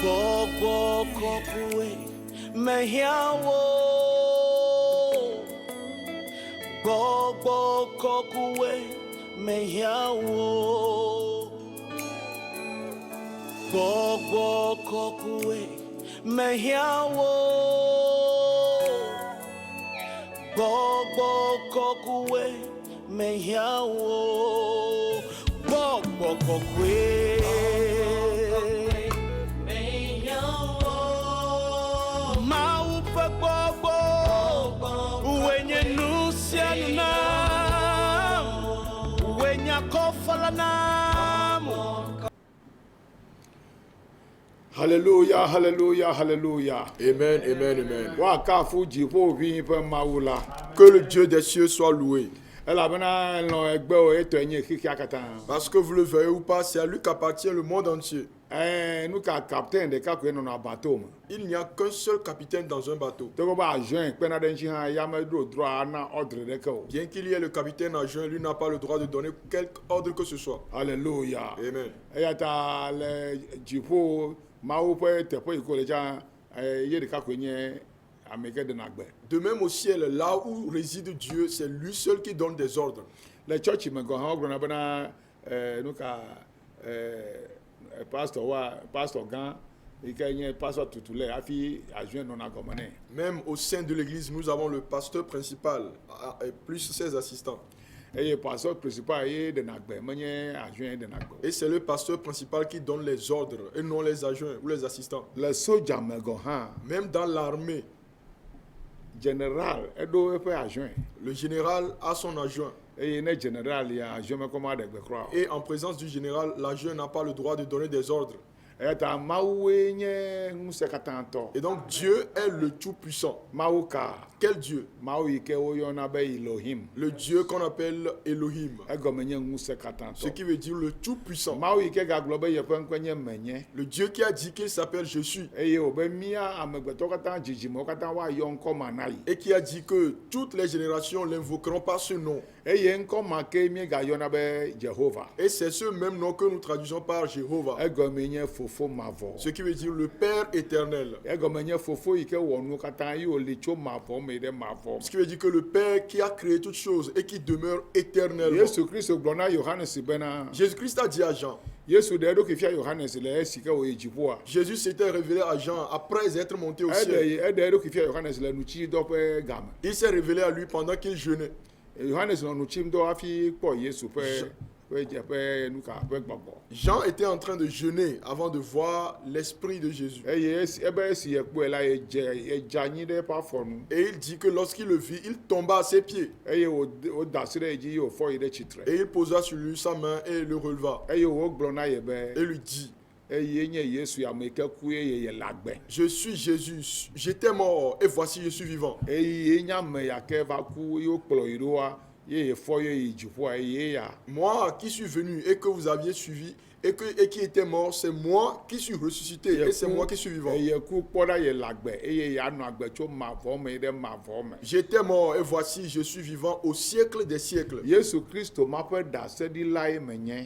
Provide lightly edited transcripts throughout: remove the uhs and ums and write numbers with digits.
Gbogbo kokue mehiawo. Gbogbo kokue mehiawo. Gbogbo kokue mehiawo. Gbogbo kokue mehiawo. Gbogbo kokue. Hallelujah, hallelujah, hallelujah. Amen, amen, amen. Que le Dieu des cieux soit loué. Parce que vous le voyez ou pas, c'est à lui qu'appartient le monde entier. Il n'y a qu'un seul capitaine dans un bateau. Bien qu'il y ait le capitaine adjoint, lui n'a pas le droit de donner quelque ordre que ce soit. Alléluia. Amen. De même au ciel, là où réside Dieu, c'est lui seul qui donne des ordres. Le church pasteur Gan, pasteur Tutule, même au sein de l'église, nous avons le pasteur principal et plus ses assistants. Et c'est le pasteur principal qui donne les ordres et non les adjoints ou les assistants. Même dans l'armée, le général a son adjoint. Et en présence du général, l'adjoint n'a pas le droit de donner des ordres. Et donc Dieu est le Tout-Puissant. Quel Dieu? Le Dieu qu'on appelle Elohim. Ce qui veut dire le Tout-Puissant. Le Dieu qui a dit qu'il s'appelle Je suis. Et qui a dit que toutes les générations l'invoqueront par ce nom. Et c'est ce même nom que nous traduisons par Jéhovah. Ce qui veut dire le Père éternel. Ce qui veut dire que le Père qui a créé toutes choses et qui demeure éternellement. Jésus-Christ a dit à Jean. Jésus s'était révélé à Jean après être monté au ciel. Il s'est révélé à lui pendant qu'il jeûnait. Jean était en train de jeûner avant de voir l'Esprit de Jésus. Et il dit que lorsqu'il le vit, il tomba à ses pieds. Et il posa sur lui sa main et le releva. Et lui dit: je suis Jésus, j'étais mort et voici je suis vivant. Moi qui suis venu et que vous aviez suivi et qui était mort, c'est moi qui suis ressuscité et c'est moi qui suis vivant. J'étais mort et voici je suis vivant au siècle des siècles.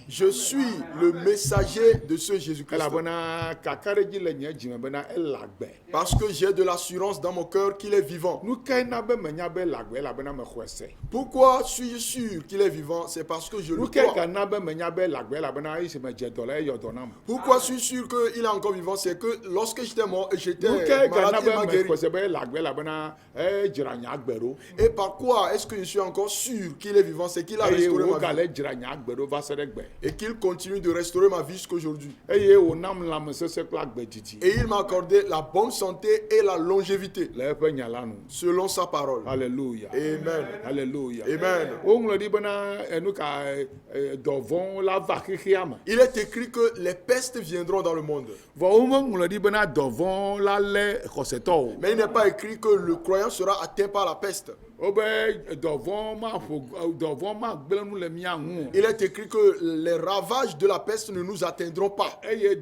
Je suis le messager de ce Jésus-Christ. Parce que j'ai de l'assurance dans mon cœur qu'il est vivant. Pourquoi suis-je sûr qu'il est vivant? C'est parce que je le crois. Pourquoi suis-je sûr qu'il est encore vivant? C'est que lorsque j'étais mort et j'étais malade, il m'a guéri. Et par quoi est-ce que je suis encore sûr qu'il est vivant? C'est qu'il a restauré ma vie. Et qu'il continue de restaurer ma vie jusqu'aujourd'hui. Et il m'a accordé la bonne santé et la longévité. Selon sa parole. Alléluia. Amen. Alléluia. Amen. Il est écrit que les pestes viendront dans le monde. Mais il n'est pas écrit que le croyant sera atteint par la peste. Il est écrit que les ravages de la peste ne nous atteindront pas. Et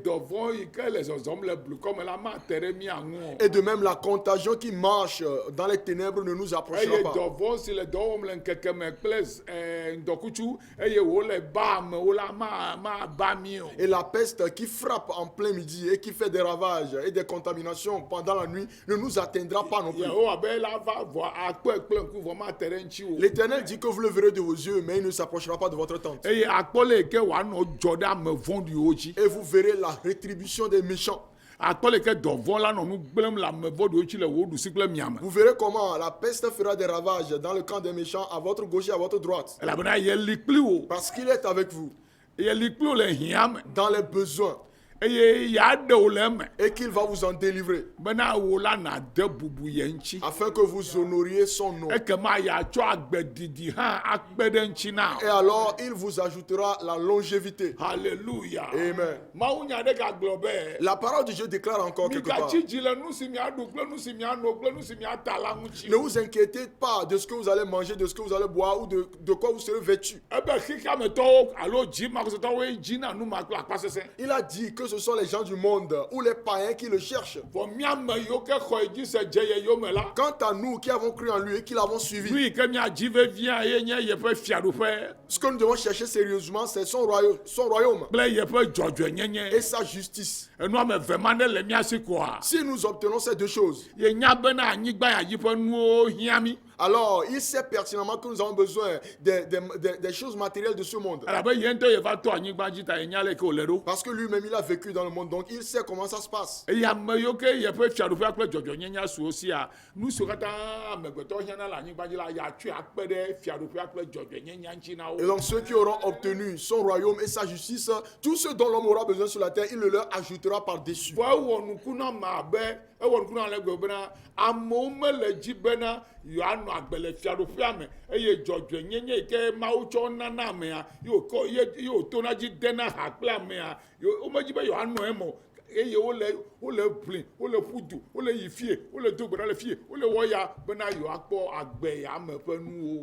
de même, la contagion qui marche dans les ténèbres ne nous approchera pas. Et la peste qui frappe en plein midi et qui fait des ravages et des contaminations pendant la nuit ne nous atteindra pas non plus. L'Éternel dit que vous le verrez de vos yeux, mais il ne s'approchera pas de votre tente. Et vous verrez la rétribution des méchants. Vous verrez comment la peste fera des ravages dans le camp des méchants à votre gauche et à votre droite. Parce qu'il est avec vous dans les besoins. Et qu'il va vous en délivrer afin que vous honoriez son nom. Et alors il vous ajoutera la longévité. Alléluia. Amen. La parole de Dieu déclare encore quelque part: ne vous inquiétez pas de ce que vous allez manger, de ce que vous allez boire ou de quoi vous serez vêtu. Il a dit que ce sont les gens du monde ou les païens qui le cherchent. Quant à nous qui avons cru en lui et qui l'avons suivi, ce que nous devons chercher sérieusement, c'est son royaume et sa justice. Si nous obtenons ces deux choses, alors il sait pertinemment que nous avons besoin des choses matérielles de ce monde. Parce que lui-même il a vécu dans le monde, donc il sait comment ça se passe. Et donc ceux qui auront obtenu son royaume et sa justice, tout ce dont l'homme aura besoin sur la terre, il le leur ajoutera par-dessus.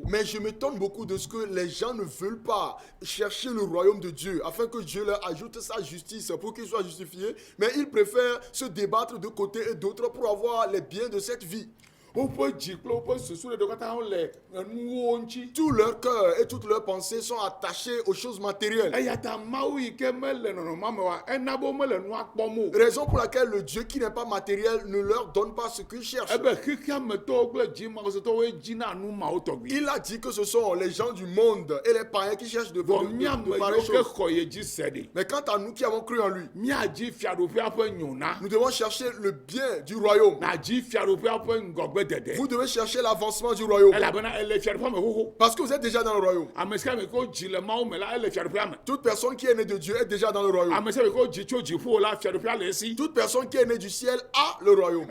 Mais je m'étonne beaucoup de ce que les gens ne veulent pas chercher le royaume de Dieu afin que Dieu leur ajoute sa justice pour qu'ils soient justifiés, mais ils préfèrent se débattre de côté et d'autre pour avoir les biens de cette vie. Tout leur cœur et toutes leurs pensées sont attachées aux choses matérielles. Raison pour laquelle le Dieu qui n'est pas matériel ne leur donne pas ce qu'ils cherchent. Il a dit que ce sont les gens du monde et les païens qui cherchent de pareilles choses. Mais quant à nous qui avons cru en lui, nous devons chercher le bien du royaume. Vous devez chercher l'avancement du royaume. Parce que vous êtes déjà dans le royaume. Toute personne qui est née de Dieu est déjà dans le royaume. Toute personne qui est née du ciel a le royaume.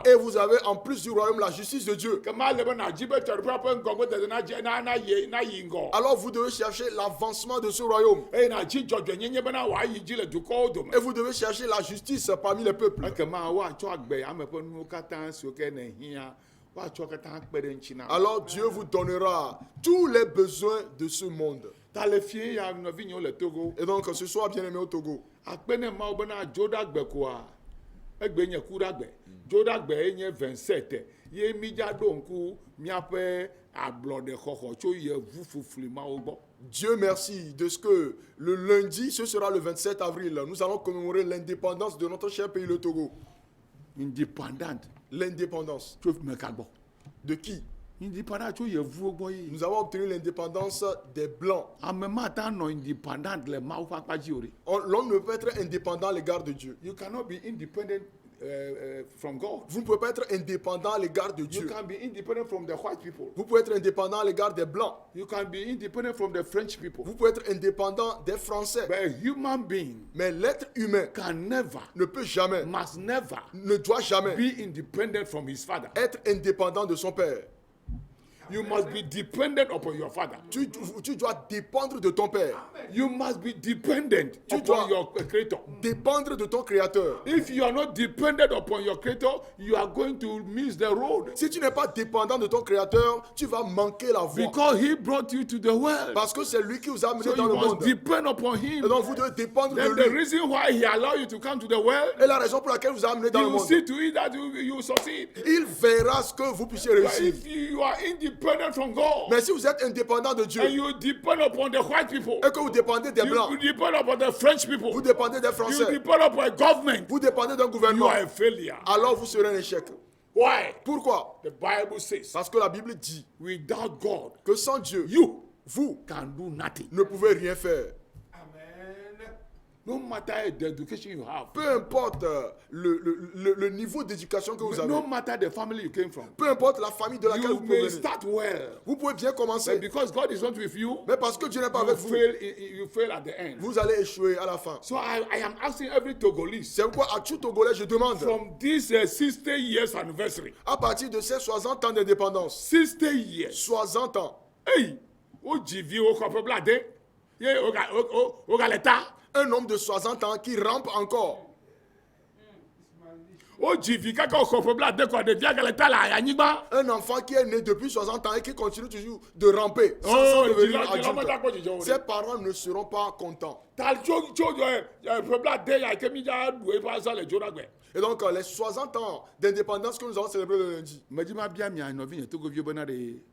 Et vous avez en plus du royaume la justice de Dieu. Alors vous devez chercher l'avancement de ce royaume. Et vous devez chercher la justice parmi les peuples. Alors Dieu vous donnera tous les besoins de ce monde. Et donc ce soir, bien aimé au Togo, Dieu merci de ce que le lundi, ce sera le 27 avril, nous allons commémorer l'indépendance de notre cher pays, le Togo. L'indépendance. De qui? Nous avons obtenu l'indépendance des Blancs. L'homme ne peut être indépendant à l'égard de Dieu. You cannot be independent from God. Vous ne pouvez pas être indépendant à l'égard de Dieu. You can be independent from the white people. Vous pouvez être indépendant à l'égard des Blancs. You can be independent from the French people. Vous pouvez être indépendant des Français. But a human being mais l'être humain can never, ne peut jamais, must never, ne doit jamais be independent from his father. Être indépendant de son père. You must be dependent upon your father. Tu dois dépendre de ton père. You must be dependent upon your creator. Dépendre de ton créateur. If you are not dependent upon your creator, you are going to miss the road. Si tu n'es pas dépendant de ton créateur, tu vas manquer la voie. Because he brought you to the world. Parce que c'est lui qui vous a amené dans le monde. Depend upon him. Et donc vous devez dépendre de lui. The reason why he allowed you to come to the world. Et la raison pour laquelle vous a amené dans le monde. See to it that you succeed. Il verra ce que vous puissiez réussir. If you are independent dependent on God, Mais si vous êtes indépendant de Dieu and you depend upon the white people, et que vous dépendez des you Blancs, depend upon the French people, vous dépendez des you Français, depend upon a government, vous dépendez d'un you gouvernement, are a failure. alors vous serez un échec. Why? Pourquoi? The Bible says, Parce que la Bible dit without God, que sans Dieu, you vous can do nothing. ne pouvez rien faire. No matter the education you have, Peu importe le niveau d'éducation que vous avez, no matter the family you came from, peu importe la famille de laquelle you vous may provenez, start well, vous pouvez bien but commencer. because God is not with you, Mais parce que Dieu n'est pas avec vous, you fail at the end. vous allez échouer à la fin. So I am asking every Togolese, C'est pourquoi à tout Togolais, je demande, from this 60 years anniversary, à partir de ces 60 ans d'indépendance, 60 years, 60 ans, hey, ojivi okopeblade, ye ogaleta, un homme de 60 ans qui rampe encore, ojivi kaka okopeblade kwa de diagaleta la yanyiba. un enfant qui est né depuis 60 ans et qui continue toujours de ramper sans Oh, devenir dis-le, adulte, ses parents ne seront pas contents. Tal peblade ya kemija doué pas ça les jonagbe. Et donc, les 60 ans d'indépendance que nous allons célébrer le lundi, Majima bien mi anovi to go vieux bonade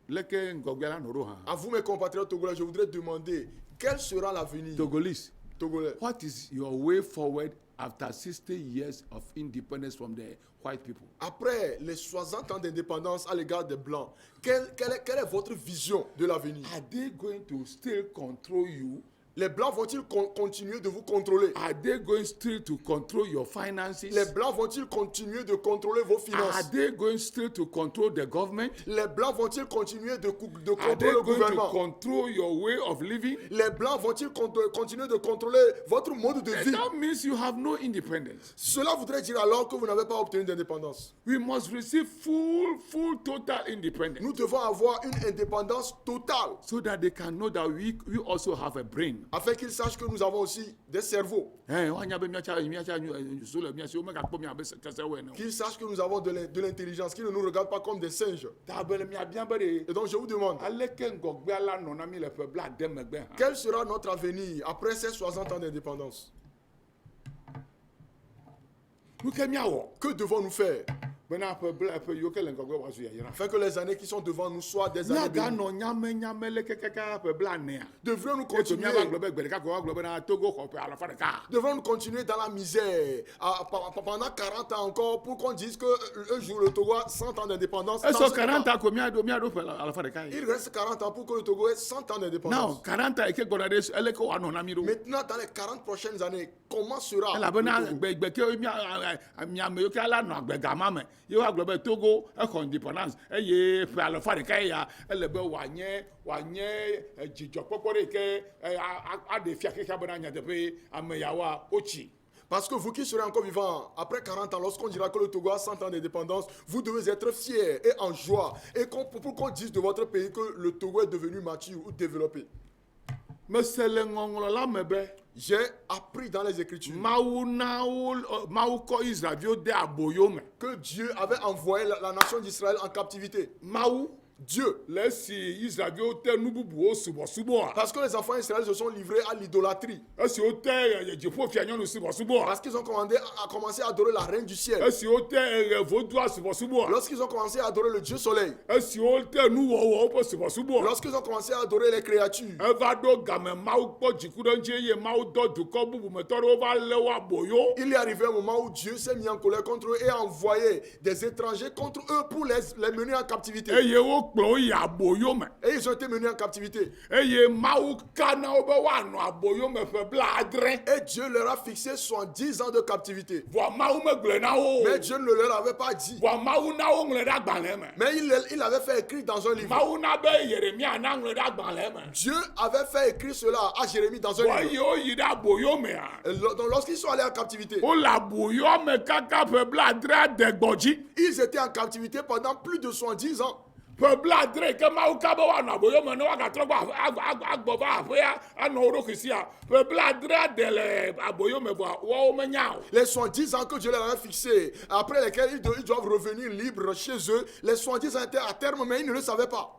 leke ngogbela noro ha. à vous, mes compatriotes togolais, je voudrais demander quel sera l'avenir Togolese, togolais. what is your way forward after 60 years of independence from the white people? Après les 60 ans d'indépendance à l'égard des Blancs, quelle est votre vision de l'avenir? Are they going to still control you? Les Blancs vont-ils continuer de vous contrôler? Are they going still to control your finances? Les Blancs vont-ils continuer de contrôler vos Are finances? they going still to control the government? Les Blancs vont-ils continuer de Are contrôler they le going to gouvernement? control your way of living? Les Blancs vont-ils continuer de contrôler votre mode de vie? That means you have no independence. Cela voudrait dire alors que vous n'avez pas obtenu d'indépendance. We must receive full, total independence Nous devons avoir une indépendance totale so that they can know that we also have a brain. afin qu'ils sachent que nous avons aussi des cerveaux. Qu'ils sachent que nous avons de l'intelligence, qu'ils ne nous regardent pas comme des singes. Et donc je vous demande, quel sera notre avenir après ces 60 ans d'indépendance? Que devons-nous faire afin que les années qui sont devant nous soient des années bénies? Devrions-nous continuer dans la misère pendant 40 ans encore pour qu'on dise qu'un jour le Togo a 100 ans d'indépendance? Il reste 40 ans pour que le Togo ait 100 ans d'indépendance. Maintenant, dans les 40 prochaines années, comment sera le Togo? Togo indépendance eye pe alofa de kaya elebe wanye jijo popore ke a de fia ke kabana nya de pe ameyawa ochi. Parce que vous qui serez encore vivants après 40 ans, lorsqu'on dira que le Togo a 100 ans d'indépendance, vous devez être fiers et en joie. Et pour qu'on dise de votre pays que le Togo est devenu mature ou développé. J'ai appris dans les Écritures que Dieu avait envoyé la nation d'Israël en captivité. Dieu. Parce que les enfants d'Israël se sont livrés à l'idolâtrie. Parce qu'ils ont commencé à adorer la reine du ciel. Lorsqu'ils ont commencé à adorer le Dieu soleil. Lorsqu'ils ont commencé à adorer les créatures. Il est arrivé un moment où Dieu s'est mis en colère contre eux et a envoyé des étrangers contre eux pour les mener en captivité. Et ils ont été menés en captivité. Et Dieu leur a fixé 70 ans de captivité. Mais Dieu ne leur avait pas dit. Mais il avait fait écrire dans un livre. Dieu avait fait écrire cela à Jérémie dans un livre. Donc lorsqu'ils sont allés en captivité, ils étaient en captivité pendant plus de 70 ans. Les 70 ans que Dieu leur a fixés, après lesquels ils doivent revenir libres chez eux, les 70 ans étaient à terme, mais ils ne le savaient pas.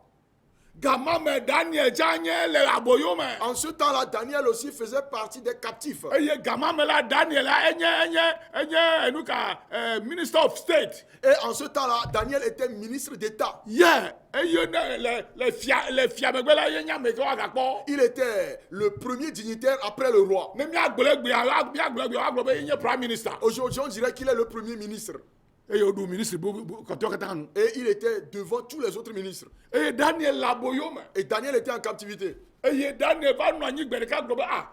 gamame Daniel janye le aboyome. En ce temps-là, Daniel aussi faisait partie des captifs. Eye gamame la Daniel enye enuka minister of state. Et en ce temps-là, Daniel était ministre d'État. Yeah, eye le fiamegbe la yenya meke wa gakpo. Il était le premier dignitaire après le roi. Ne mi agbelegbe wa gbo be yenye prime minister. Aujourd'hui, on dirait qu'il est le premier ministre. Eye odu ministre koto katanu. Et il était devant tous les autres ministres. Eye Daniel la boyome. Et Daniel était en captivité. Eye Daniel va no anyi gbere ka gbo ah.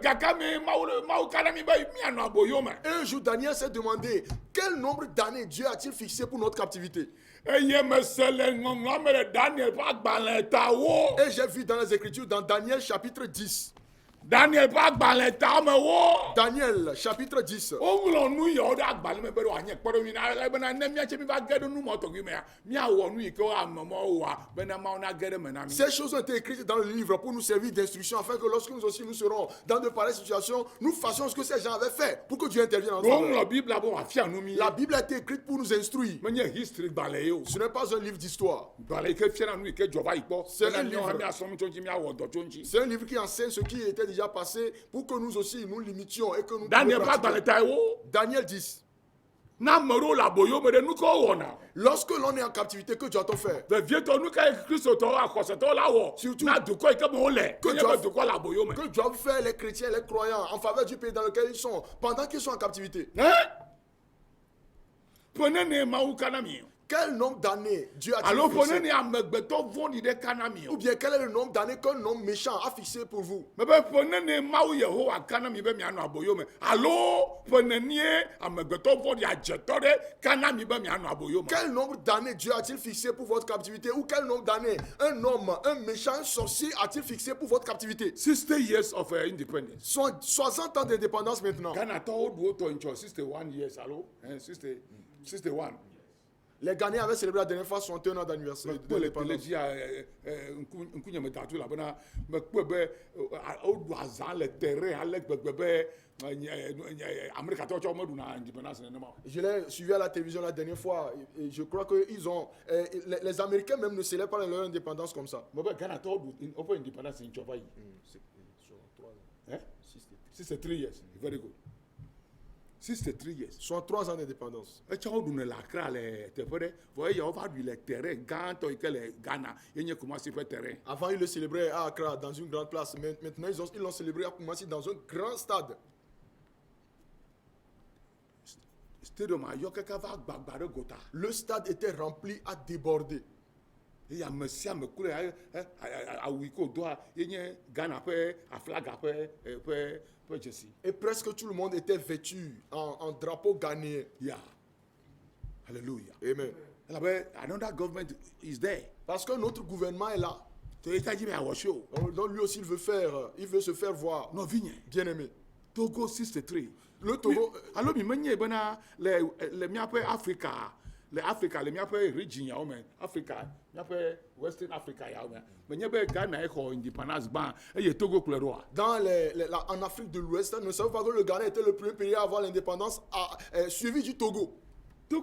Gakame mau kanami ba mi anu aboyome. Un jour, Daniel s'est demandé quel nombre d'années Dieu a-t-il fixé pour notre captivité. Eye mesele ngomre Daniel pa gbalẹ tawo. Et j'ai vu dans les Écritures, dans Daniel chapitre 10. Daniel pa gbalẹ ta me wo. Daniel chapitre 10. Onlo nu ye o da gbalẹ me bere wa nye kporo mi na be na ne mi ache mi ba gedo nu mo to gwi me ya. Mi awo nu ike o amomo wa be na ma na gede me na mi. Ces choses ont été écrites dans le livre pour nous servir d'instruction afin que lorsque nous aussi nous serons dans de pareilles situations, nous fassions ce que ces gens avaient fait pour que Dieu intervienne en nous. La Bible bon afia nu mi. La Bible a été écrite pour nous instruire. Me nye history gbalẹ yo. Ce n'est pas un livre d'histoire. Gbalẹ ke fia na nu ike joba ipo. C'est un livre. C'est un livre qui enseigne ce qui était déjà passé pour que nous aussi nous limitions et que nous Daniel pa gbalẹ ta wo. Daniel 10. Na mero la boyo me de nu ko wona. Lorsque l'on est en captivité, que doit-on faire? The vieto nu ka Christ to akose to la wo. Surtout na du ko ike mo le. Que Que doivent faire les chrétiens, les croyants en faveur du pays dans lequel ils sont pendant qu'ils sont en captivité? Prenez ne maou kanami. Quel nombre d'années Dieu a-t-il Alors fixé? prenez ne amegbeto voni de kanami. Ou bien quel est le nombre d'années qu'un homme méchant a fixé pour vous? Mais prenez ne maou Yehowa kanami be mi anu aboyo me. Alors prenez ne amegbeto voni ajetore kanami be mi anu aboyo me. Quel nombre d'années Dieu a-t-il fixé pour votre captivité? Ou quel nombre d'années un homme, un méchant, un sorcier a-t-il fixé pour votre captivité? 60 years of independence. 60 ans d'indépendance maintenant. Ghana to do to enjoy 61 years allo. 61. Les Ghanéens avaient célébré la dernière fois 61 ans d'anniversaire de l'indépendance. Je l'ai suivi à la télévision la dernière fois et je crois que ils ont les Américains même ne célèbrent pas leur indépendance comme ça. 63 years. Very good. 63 years. Soit 3 ans d'indépendance. Et tu as dit la le vous voyez, on va du terrain, Ghana, il commence à faire terrain. Avant, ils le célébraient à Accra, dans une grande place. Maintenant, ils l'ont célébré à Kumasi, dans un grand stade. Le stade était rempli à déborder. Il y a monsieur me coule à Wiko doit Ghana à flag et presque tout le monde était vêtu en drapeau ghanéen. Yeah. Hallelujah. Amen. Another government is there. Parce que notre gouvernement est là. Donc lui aussi il veut se faire voir. Non, vigne. Bien aimé. Togo 63. Le Togo. Alors mi menye bana le miape Africa. Les miape region ya omen. Africa, miape Western Africa ya omen. Menye be Ghana ko independence ban et Togo pleuroa. En Afrique de l'Ouest, ne savez pas que le Ghana était le premier pays à avoir l'indépendance suivi du Togo. C'est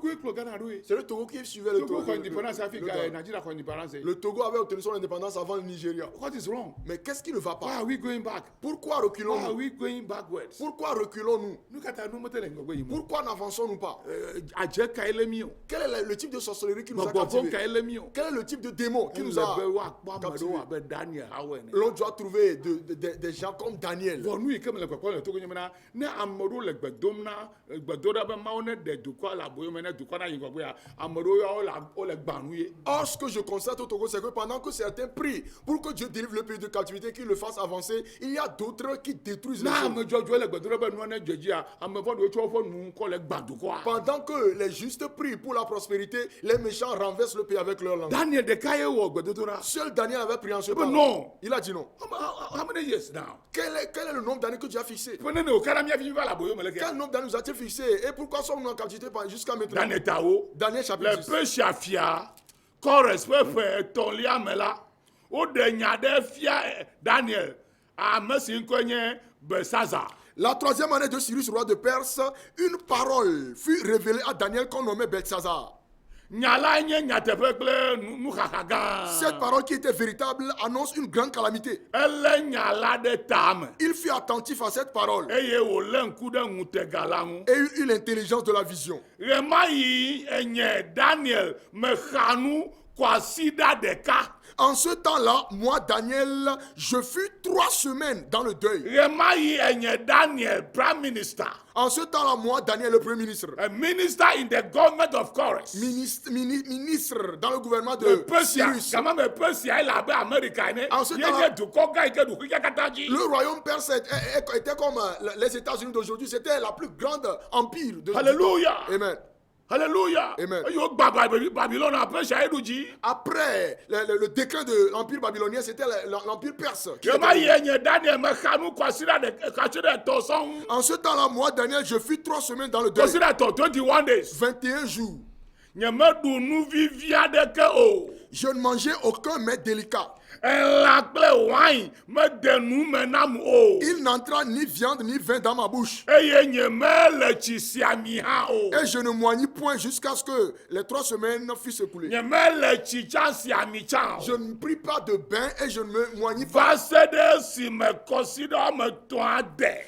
le Togo qui suivait le Togo. Le Togo avait obtenu son indépendance avant le Nigeria. What is wrong? Mais qu'est-ce qui ne va pas? Why are we going back? Pourquoi reculons-nous? Why are we going backwards? Pourquoi reculons-nous? Pourquoi n'avançons-nous pas? Quel est le type de sorcellerie qui nous a captivés? Quel est le type de démon qui nous a captivés? L'on doit trouver des gens comme Daniel. Or, ce que je constate au Togo, c'est que pendant que certains prient pour que Dieu délivre le pays de captivité, qu'il le fasse avancer, il y a d'autres qui détruisent les choses. Pendant que les justes prient pour la prospérité, les méchants renversent le pays avec leur langue. Seul Daniel avait prié en ce temps. Non. Il a dit non. How many years now? Quel est le nombre d'années que Dieu a fixé? Quel nombre d'années nous a-t-il fixé? Et pourquoi sommes-nous en captivité jusqu'à maintenant? Daniel chapitre 10. Le péché à fia, correspond ton liamela, ou de nyade fia Daniel, à Messin Konye Besaza. La 3e année de Cyrus, roi de Perse, une parole fut révélée à Daniel qu'on nommait Belshazzar. Cette parole qui était véritable annonce une grande calamité. Il fut attentif à cette parole et eut l'intelligence de la vision. En ce temps-là, moi, Daniel, je fus 3 semaines dans le deuil. En ce temps-là, moi, Daniel, le premier ministre. Minister in the government of Chorus. Ministre dans le gouvernement de Cyrus. En ce temps-là, le royaume perse était comme les États-Unis d'aujourd'hui. C'était la plus grande empire de Alléluia. Amen. Alléluia. Amen. Après le déclin de l'empire babylonien, c'était l'empire perse. En ce temps-là, moi, Daniel, je fus 3 semaines dans le deuil. 21 jours. Je ne mangeais aucun mets délicat. Il n'entra ni viande ni vin dans ma bouche. Et je ne moignis point jusqu'à ce que les 3 semaines fussent écoulées. Je ne pris pas de bain et je ne me moignis pas.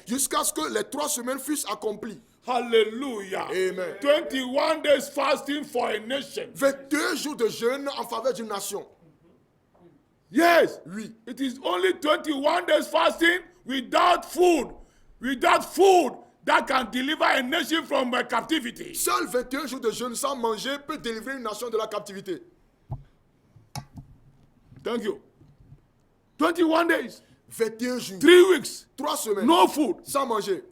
Jusqu'à ce que les 3 semaines fussent accomplies. Hallelujah. Amen. 21 days fasting for a nation. 22 jours de jeûne en faveur d'une nation. Yes. Oui. It is only 21 days fasting without food. Without food that can deliver a nation from captivity. Seul 21 jours de jeûne sans manger peut délivrer une nation de la captivité. Thank you. 21 days. 21 jours. 3 weeks. 3 semaines. No food. Sans manger.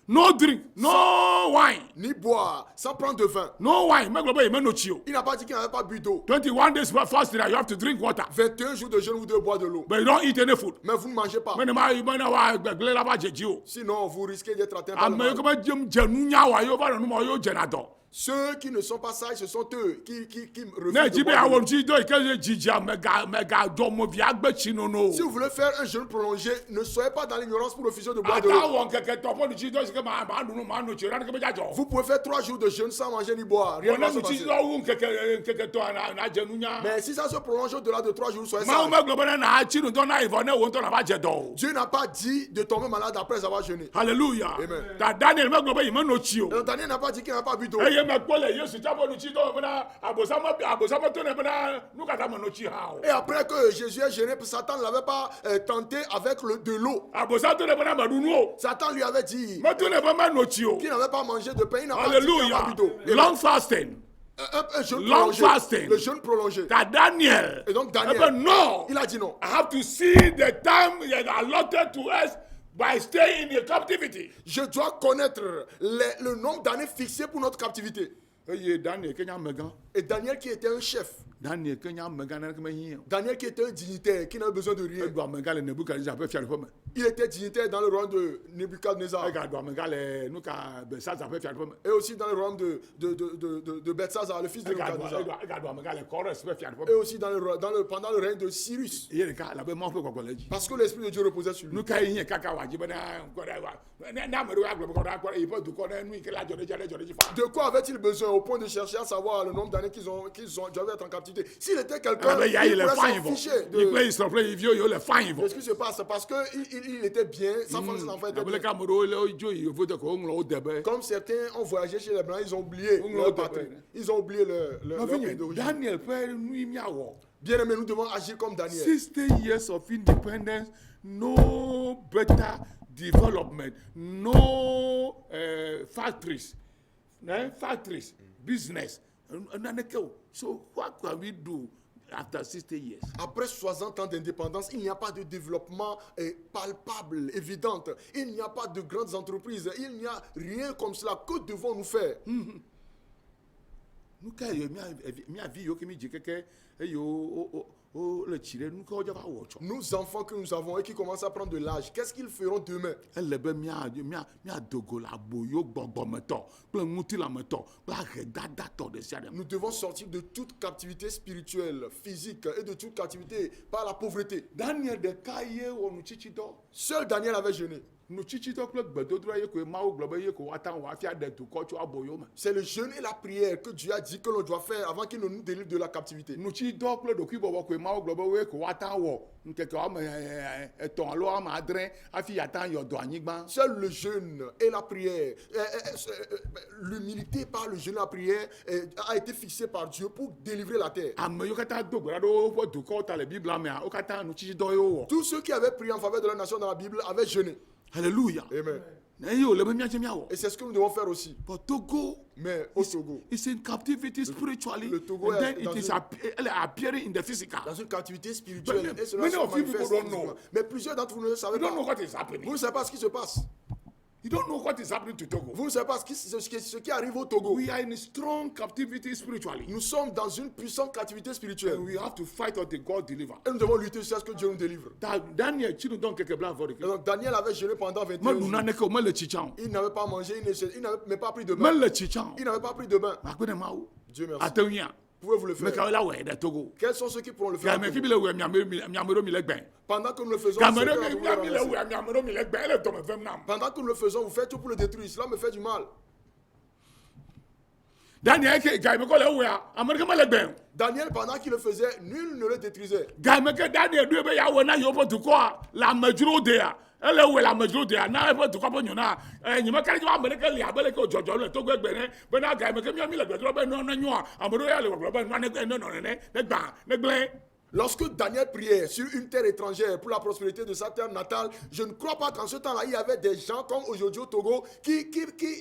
No drink. No wine. Ni boire. Sans prendre de vin. No wine. Il n'a pas dit qu'il n'avait pas bu d'eau. 21 days fasting, you have to drink water. 21 jours de jeûne, vous devez boire de l'eau. But you don't eat any food. Mais vous ne mangez pas. Sinon, vous risquez d'être atteint par le mal. Ceux qui ne sont pas sages, ce sont eux qui refusent de boire de l'eau. Si vous voulez faire un jeûne prolongé, ne soyez pas dans l'ignorance pour refuser de boire de l'eau. Vous pouvez faire 3 jours de jeûne sans manger ni boire. Rien ne va se passer. Mais si ça se prolonge au-delà de 3 jours, soyez sages. Dieu n'a pas dit de tomber malade après avoir jeûné. Hallelujah. Amen. Daniel Daniel n'a pas dit qu'il n'a pas bu d'eau. Et après que Jésus ait jeûné, Satan ne l'avait pas tenté avec de l'eau. Satan lui avait dit qu'il n'avait pas mangé de pain, il n'a pas dit qu'il n'avait pas bu d'eau. Long fasting. Un jeûne Long prolongé. fasting. Le jeûne prolongé. Daniel. Et donc Daniel, no. il a dit non. I have to see the time allotted to us by staying in captivity. Je dois connaître le nombre d'années fixées pour notre captivité. Et Daniel qui était un chef. Daniel qui était un dignitaire qui n'avait besoin de rien. Il était dignitaire dans le royaume de Nebuchadnezzar. Et aussi dans le royaume de Belshazzar, le fils de Nebuchadnezzar. Et aussi pendant le règne de Cyrus. Parce que l'Esprit de Dieu reposait sur lui. De quoi avait-il besoin au point de chercher à savoir le nombre d'années qu'ils doivent être en captivité? S'il était quelqu'un qui pourrait s'afficher de ce qui se passe, parce qu'il était bien, sa femme, ses enfants étaient bien. Comme certains ont voyagé chez les Blancs, ils ont oublié leur patrie. Ils ont oublié leur pays d'origine. Bien aimé, nous devons agir comme Daniel. 60 years of independence, no better development, no factories, business. So what can we do after 60 years? Après 60 ans d'indépendance, il n'y a pas de développement palpable, évident. Il n'y a pas de grandes entreprises. Il n'y a rien comme cela. Que devons-nous faire? Nous enfants que nous avons et qui commencent à prendre de l'âge, qu'est-ce qu'ils feront demain? Nous devons sortir de toute captivité spirituelle, physique et de toute captivité par la pauvreté. Seul Daniel avait jeûné. C'est le jeûne et la prière que Dieu a dit que l'on doit faire avant qu'il ne nous délivre de la captivité. Seul le jeûne et la prière, l'humilité par le jeûne et la prière a été fixée par Dieu pour délivrer la terre. Tous ceux qui avaient prié en faveur de la nation dans la Bible avaient jeûné. Alléluia. Amen. Et c'est ce que nous devons faire aussi. Mais au Togo, it's in captivity spiritually, le Togo and then est it is appearing in the physical. dans une captivité spirituelle. Et cela Many se of you manifeste people don't know. physiquement. Mais plusieurs d'entre vous ne le savez You don't know pas. what is happening. Vous ne savez pas ce qui se passe. You don't know what is happening to Togo. Vous ne savez pas ce qui arrive au Togo. We are in a strong captivity spiritually. Nous sommes dans une puissante captivité spirituelle. And we have to fight until God deliver. Et nous devons lutter jusqu'à ce que Dieu nous délivre. Daniel, tu nous donnes quelques blancs pour Et donc Daniel avait jeûné pendant 21 jours. Il n'avait pas mangé, il n'avait même pas pris de bain. Il n'avait pas pris de bain. Dieu merci. Pouvez-vous le faire? Quels sont ceux qui pourront le faire? Pendant que nous le faisons, vous faites tout pour le détruire. Cela me fait du mal. Daniel, pendant qu'il le faisait, nul ne le détruisait. Lorsque Daniel priait sur une terre étrangère pour la prospérité de sa terre natale, je ne crois pas qu'en ce temps-là, il y avait des gens comme aujourd'hui au Togo qui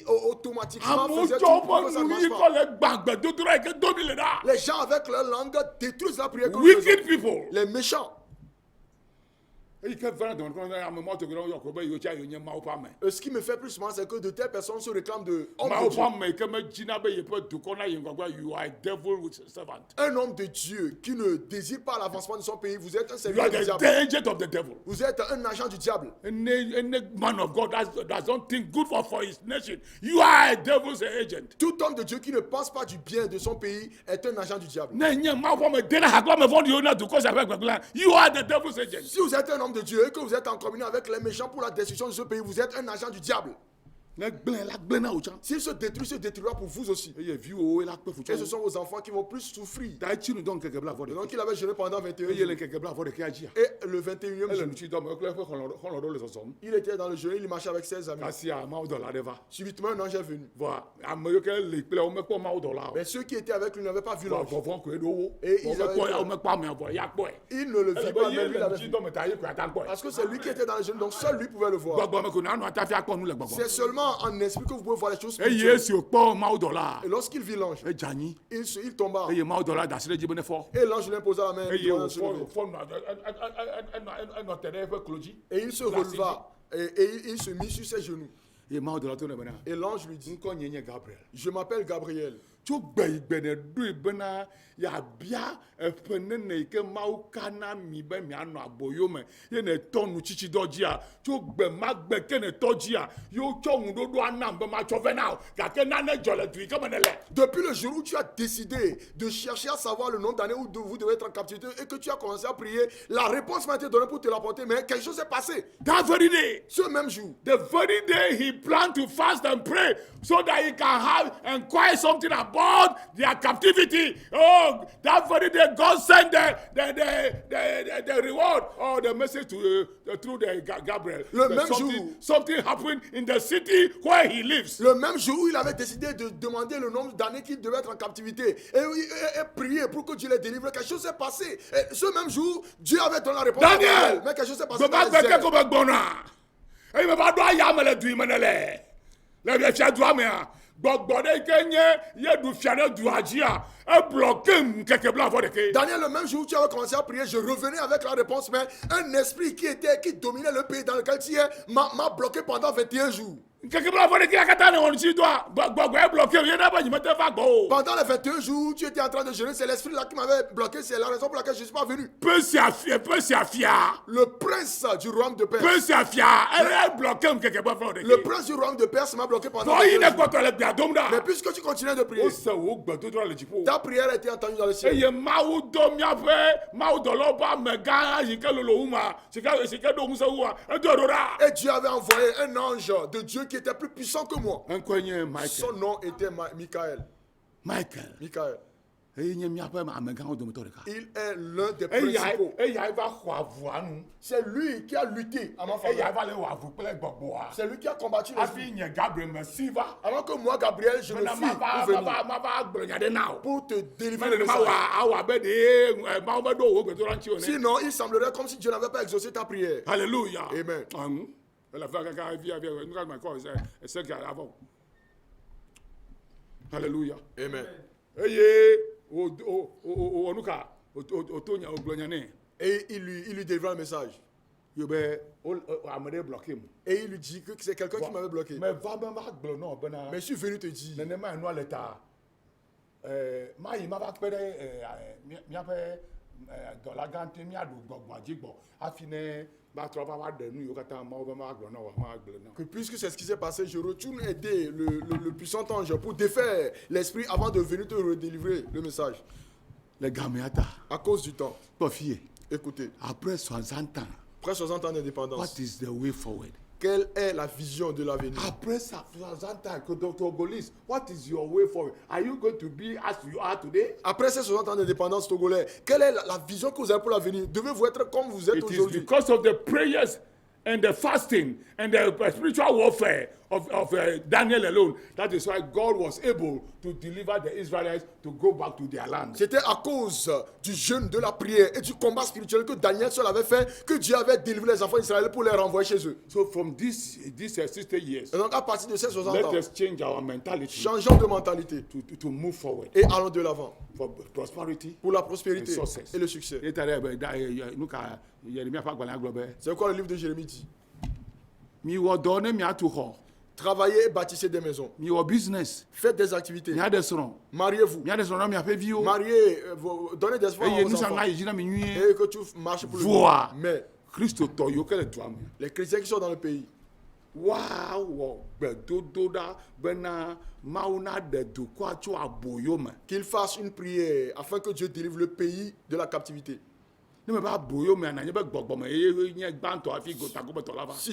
automatiquement faisaient tout pour que ça ne marche pas. Les gens avec leur langue détruisent la prière. Wicked people. Les méchants. Ce qui me fait plus souvent, c'est que de telles personnes se réclament de un homme de Dieu qui ne désire pas l'avancement de son pays. Vous êtes un serviteur du diable. Vous êtes un agent du diable. Man of God that don't think good for his nation. You are a devil's agent. Tout homme de Dieu qui ne pense pas du bien de son pays est un agent du diable. You are the devil's agent. Si vous êtes un homme de Dieu et que vous êtes en communion avec les méchants pour la destruction de ce pays, vous êtes un agent du diable. S'il se détruira pour vous aussi. Et ce sont vos enfants qui vont plus souffrir. Donc il avait jeûné pendant 21 jours. Et le 21e jour, il était dans le jeûne, il marchait avec ses amis. Subitement, un ange est venu. Mais ceux qui étaient avec lui n'avaient pas vu l'ange. Et ils il ne le vit pas, mais lui l'avait vu. Parce que c'est lui qui était dans le jeûne, donc seul lui pouvait le voir. C'est seulement en esprit que vous pouvez voir les choses spirituelles. Et lorsqu'il vit l'ange, il tomba. Et l'ange lui imposa la main. Et il se releva. Et il se mit sur ses genoux. Et l'ange lui dit, je m'appelle Gabriel. Depuis le jour où tu as décidé de chercher à savoir le nombre d'années où vous devez être en captivité et que tu as commencé à prier, la réponse m'a été donnée pour te l'apporter, mais quelque chose s'est passé. That very day, ce même jour, the very day he planned to fast and pray so that he can have inquire something about their captivity. Oh, that very day, God sent the reward or the message to through the Gabriel. Le même jour, something happened in the city where he lives. Le même jour où il avait décidé de demander le nombre d'années qu'il devait être en captivité et prier pour que Dieu les délivre, quelque chose s'est passé. Et ce même jour, Dieu avait donné la réponse. Daniel, mais quelque chose s'est passé. Daniel, le même jour où tu avais commencé à prier, je revenais avec la réponse, mais un esprit qui dominait le pays dans lequel tu es m'a bloqué pendant 21 jours. Pendant les 21 jours, tu étais en train de jeûner, c'est l'esprit là qui m'avait bloqué, c'est la raison pour laquelle je ne suis pas venu. Le prince du royaume de Perse. Le prince du royaume de Perse m'a bloqué pendant 21 jours. Mais puisque tu continuais de prier, ta prière a été entendue dans le ciel. Et Dieu avait envoyé un ange de Dieu qui était plus puissant que moi. Son nom était Michael. Michael. Il est l'un des principaux. C'est lui qui a lutté à ma faveur. C'est lui qui a combattu les avant que moi, Gabriel, je me fie pour venir. Pour te délivrer le message. Sinon, il semblerait comme si Dieu n'avait pas exaucé ta prière. Alléluia. Amen. Alléluia. Amen. Et il lui délivre le message. Et il lui dit que c'est quelqu'un qui m'avait bloqué. Mais je suis venu te dire. Que puisque c'est ce qui s'est passé, je retourne aider le puissant ange pour défaire l'esprit avant de venir te redélivrer le message. À cause du temps. Écoutez. Après 60 ans. Après 60 ans d'indépendance. What is the way forward? Quelle est la vision de l'avenir? Après 60 ans, Togolese, what is your way forward? Are you going to be as you are today? Après ces 60 ans d'indépendance togolais, quelle est la vision que vous avez pour l'avenir? Devez-vous être comme vous êtes aujourd'hui? It is because of the prayers and the fasting and the spiritual warfare of Daniel alone. That is why God was able to deliver the Israelites to go back to their land. C'était à cause du jeûne, de la prière et du combat spirituel que Daniel seul avait fait que Dieu avait délivré les enfants d'Israël pour les renvoyer chez eux. So from these 60 years, et donc à partir de ces 60 ans, let us change our mentality. Changeons de mentalité to move forward. Et allons de l'avant. For prosperity, pour la prospérité et le succès. C'est quoi le livre de Jérémie dit? Travaillez et bâtissez des maisons. Faites des activités. Mariez-vous. Mariez, donnez des espoirs aux enfants. Et que tu marches pour le monde. Mais les chrétiens qui sont dans le pays, qu'ils fassent une prière afin que Dieu délivre le pays de la captivité. Si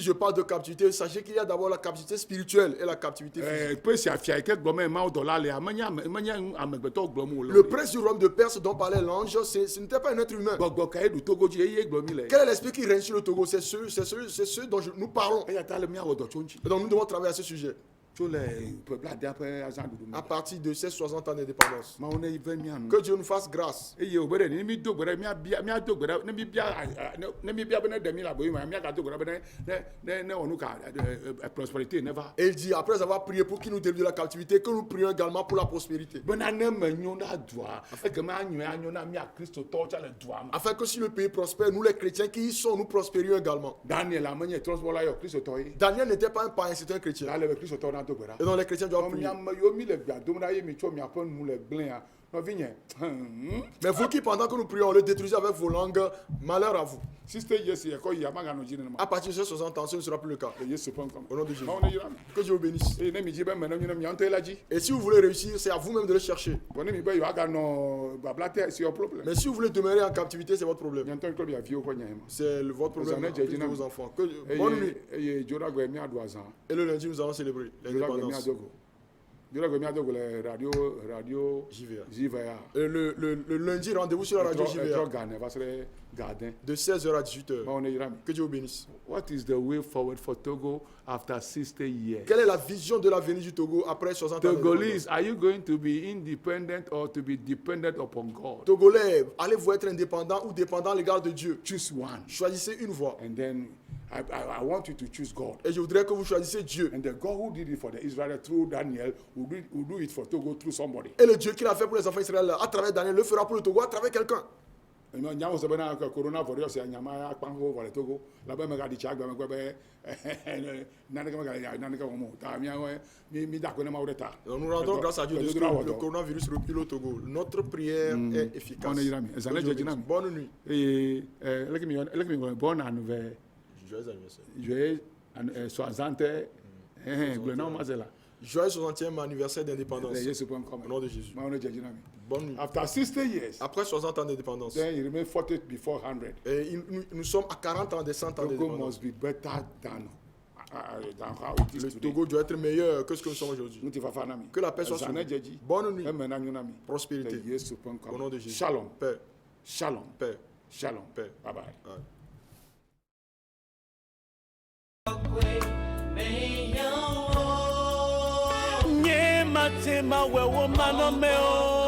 je parle de captivité, sachez qu'il y a d'abord la captivité spirituelle et la captivité physique. Le prince du royaume de Perse dont parlait l'ange, ce n'était pas un être humain. Quel est l'esprit qui règne sur le Togo? C'est ceux dont nous parlons. Et donc nous devons travailler à ce sujet. À partir de ces 60 ans d'indépendance. Que Dieu nous fasse grâce. Et il dit, après avoir prié pour qu'il nous délivre de la captivité, que nous prions également pour la prospérité. Afin que si le pays prospère, nous les chrétiens qui y sont, nous prospérions également. Daniel n'était pas un païen, c'était un chrétien. Et donc les chrétiens doivent prier. Mais vous qui, pendant que nous prions, le détruisez avec vos langues, malheur à vous. À partir de ces 60 ans, ce ne sera plus le cas. Au nom de Jésus. Que Dieu vous bénisse. Et si vous voulez réussir, c'est à vous-même de le chercher. Mais si vous voulez demeurer en captivité, c'est votre problème. C'est votre problème avec vos enfants. Bonne nuit. Et le lundi, nous allons célébrer l'indépendance. JVA. Le lundi, rendez-vous sur la radio JVA. De 16h à 18h. Que Dieu vous bénisse. What is the way forward for Togo after 60 years? Quelle est la vision de l'avenir du Togo après 60 ans? Togolese, are you going to be independent or to be dependent upon God? Togolais, allez-vous être indépendant ou dépendant à l'égard de Dieu? Choose one. Choisissez une voie. And then I want you to choose God. Et je voudrais que vous choisissiez Dieu. And the God who did it for the Israelites through Daniel will do it for Togo through somebody. Et le Dieu qui l'a fait pour les enfants d'Israël à travers Daniel le fera pour le Togo à travers quelqu'un. Nyamo se bena coronavirus ya nyama ya kpango wale Togo la ba me ga di chagba me gbe nane ka ga nane ka mo ta mi da ko na ma ureta. Nous rendons grâce à Dieu de ce que le coronavirus recule au Togo. Notre prière est efficace. Bonne nuit. Et bonne anniversaire. Joyeux anniversaire. 60 Joyeux 60e anniversaire d'indépendance. Au nom de Jésus. Bonne nuit. After 60 years, après 60 ans d'indépendance, then you remain 40 before 100. Et nous sommes à 40 ans des 100 ans Togo d'indépendance. must be better than how it is Le today. Togo doit être meilleur que ce que nous sommes aujourd'hui. Que Que la paix soit sur nous. Bonne nuit. Prospérité. Au nom de Jésus. Shalom. Paix. Shalom. Paix. Shalom. Paix. Bye bye. Ouais. Nye matema wewo mano meo